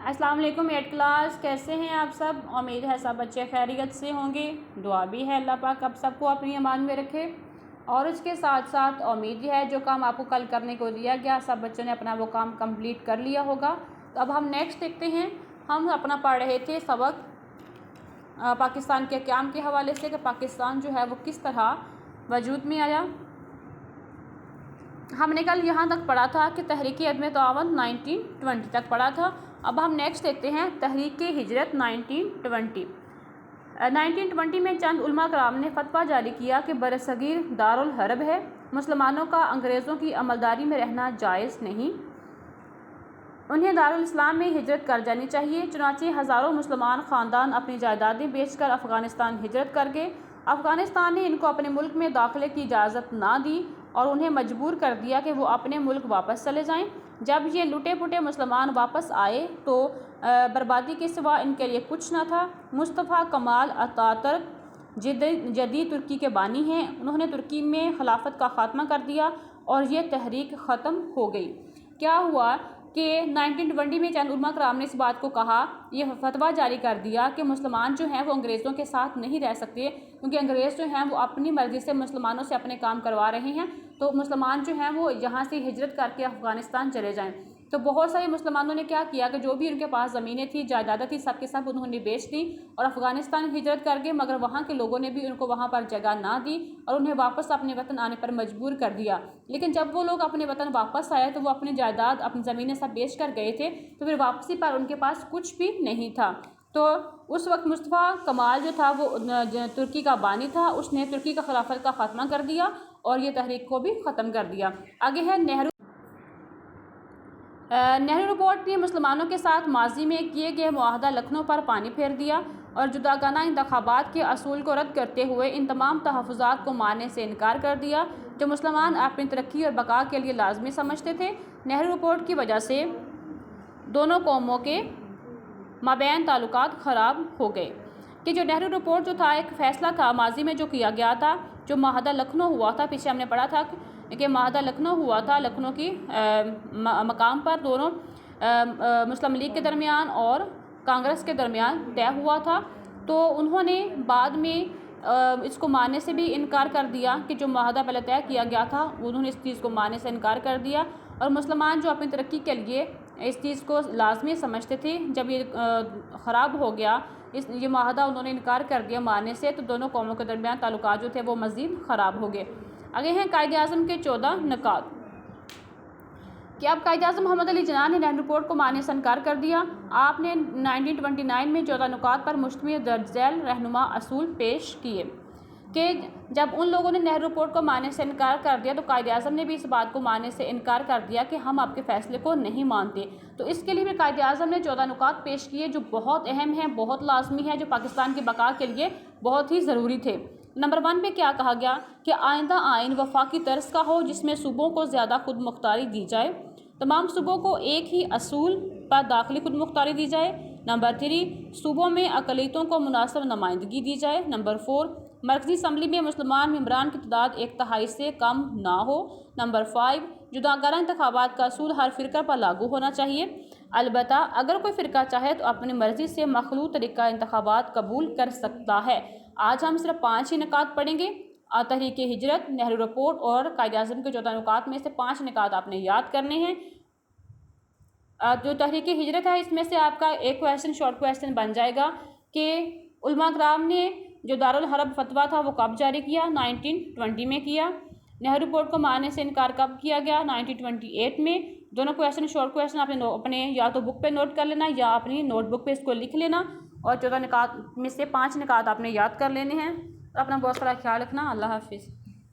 अस्सलाम वालेकुम 8 क्लास, कैसे हैं आप सब। उम्मीद है सब बच्चे खैरियत से होंगे। दुआ भी है अल्लाह पाक आप सबको अपनी अमान में रखे। और उसके साथ साथ उम्मीद है जो काम आपको कल करने को दिया गया सब बच्चों ने अपना वो काम कंप्लीट कर लिया होगा। तो अब हम नेक्स्ट देखते हैं। हम अपना पढ़ रहे थे सबक पाकिस्तान के क़याम के हवाले से कि पाकिस्तान जो है वो किस तरह वजूद में आया। हमने कल यहाँ तक पढ़ा था कि तहरीक अदम तावन 1920 तक पढ़ा था। अब हम नेक्स्ट देखते हैं तहरीक हिजरत 1920। 1920 में चंद उलमा कराम ने फतवा जारी किया कि बरसगीर दारुल हरब है, मुसलमानों का अंग्रेज़ों की अमलदारी में रहना जायज़ नहीं, उन्हें दारुल इस्लाम में हिजरत कर जानी चाहिए। चुनांचे हज़ारों मुसलमान ख़ानदान अपनी जायदादें बेचकर अफ़गानिस्तान हिजरत कर गए। अफ़गानिस्तान ने इनको अपने मुल्क में दाखिले की इजाज़त ना दी और उन्हें मजबूर कर दिया कि वो अपने मुल्क वापस चले जाएं। जब ये लुटे पुटे मुसलमान वापस आए तो बर्बादी के सिवा इनके लिए कुछ न था। मुस्तफ़ा कमाल अतातुर्क जदीद तुर्की के बानी हैं। उन्होंने तुर्की में खिलाफत का ख़ात्मा कर दिया और ये तहरीक ख़त्म हो गई। क्या हुआ कि 1920 में चंद उलमा कराम ने इस बात को कहा, ये फतवा जारी कर दिया कि मुसलमान जो हैं वो अंग्रेज़ों के साथ नहीं रह सकते, क्योंकि अंग्रेज़ जो हैं वो अपनी मर्ज़ी से मुसलमानों से अपने काम करवा रहे हैं। तो मुसलमान जो हैं वो यहाँ से हिजरत करके अफ़गानिस्तान चले जाएं। तो बहुत सारे मुसलमानों ने क्या किया कि जो भी उनके पास ज़मीनें थी, जायदादें थी, सब के सब उन्होंने बेच दी और अफ़गानिस्तान हिजरत कर गए। मगर वहाँ के लोगों ने भी उनको वहाँ पर जगह ना दी और उन्हें वापस अपने वतन आने पर मजबूर कर दिया। लेकिन जब वो लोग अपने वतन वापस आए तो वो अपनी जायदाद, अपनी ज़मीनें सब बेच कर गए थे, तो फिर वापसी पर उनके पास कुछ भी नहीं था। तो उस वक्त मुस्तफ़ा कमाल जो था वो तुर्की का बानी था, उसने तुर्की का खिलाफत का ख़ात्मा कर दिया और ये तहरीक को भी ख़त्म कर दिया। आगे है नेहरू रिपोर्ट ने मुसलमानों के साथ माजी में किए गए मुआहदा लखनऊ पर पानी फेर दिया और जुदागाना इंतखाबात के असूल को रद्द करते हुए इन तमाम तहफ़्फ़ुज़ात को मानने से इनकार कर दिया जो मुसलमान अपनी तरक्की और बका के लिए लाजमी समझते थे। नेहरू रिपोर्ट की वजह से दोनों कौमों के माबैन ताल्लुकात ख़राब हो गए। कि जो नेहरू रिपोर्ट जो था एक फ़ैसला था माजी में जो किया गया था, जो मुआहदा लखनऊ हुआ था, पीछे हमने पढ़ा था कि मुआहदा लखनऊ हुआ था, लखनऊ की मकाम पर दोनों मुस्लिम लीग के दरमियान और कांग्रेस के दरमियान तय हुआ था। तो उन्होंने बाद में इसको मानने से भी इनकार कर दिया कि जो मुआहदा पहले तय किया गया था उन्होंने इस चीज़ को मानने से इनकार कर दिया। और मुसलमान जो अपनी तरक्की के लिए इस चीज़ को लाजमी समझते थे, जब ये ख़राब हो गया, ये मुआहदा उन्होंने इनकार कर दिया मानने से, तो दोनों कौमों के दरमियान ताल्लुकात जो थे वो मज़ीद ख़राब हो गए। आगे हैं कायद-ए-आज़म के 14 नुकात। कि अब कायद-ए-आज़म मोहम्मद अली जिन्ना ने नेहरू रिपोर्ट को मानने से इनकार कर दिया। आपने 1929 में 14 नुकात पर मुश्तमिल दर्ज झैल रहनुमा असूल पेश किए कि जब उन लोगों ने नेहरू रिपोर्ट को मानने से इनकार कर दिया तो कायद-ए-आज़म ने भी इस बात को मानने से इनकार कर दिया कि हम आपके फ़ैसले को नहीं मानते। तो इसके लिए भी कायद-ए-आज़म ने 14 नुकात पेश किए जो बहुत अहम हैं, बहुत लाजमी है, जो पाकिस्तान की बका के लिए बहुत ही ज़रूरी थे। नंबर 1 पे क्या कहा गया कि आइंदा आइन वफाकी तर्ज का हो जिसमें सूबों को ज़्यादा खुद मुख्तारी दी जाए, तमाम सूबों को एक ही असूल पर दाखिली खुद मुख्तारी दी जाए। नंबर 3 सूबों में अक़लियतों को मुनासिब नुमाइंदगी दी जाए। नंबर 4 मरकज़ी असम्बली में मुसलमान मेंबरान की तादाद 1/3 से कम ना हो। नंबर 5 जुदागाना इंतखाबात का असूल हर फ़िरका पर लागू होना चाहिए, अलबत्ता अगर कोई फ़िरका चाहे तो अपनी मर्ज़ी से मखलूत तरीक़ा इंतखाबात कबूल कर सकता है। आज हम सिर्फ 5 ही नुकात पढ़ेंगे। तहरीक हिजरत, नेहरू रिपोर्ट और कायद-ए-आज़म के 14 नुकात में से 5 नुकात आपने याद करने हैं। जो तहरीक हिजरत है इसमें से आपका एक क्वेश्चन शॉर्ट क्वेश्चन बन जाएगा कि उलमा कराम ने जो दारुल हरब फतवा था वो कब जारी किया, 1920 में किया। नेहरू रिपोर्ट को मानने से इनकार कब किया गया, 1928 में। दोनों क्वेश्चन शॉर्ट क्वेश्चन आपने अपने या तो बुक पे नोट कर लेना या अपनी नोटबुक पे इसको लिख लेना और 14 नुकात में से 5 नुकात आपने याद कर लेने हैं। अपना बहुत सारा ख्याल रखना। अल्लाह हाफिज़।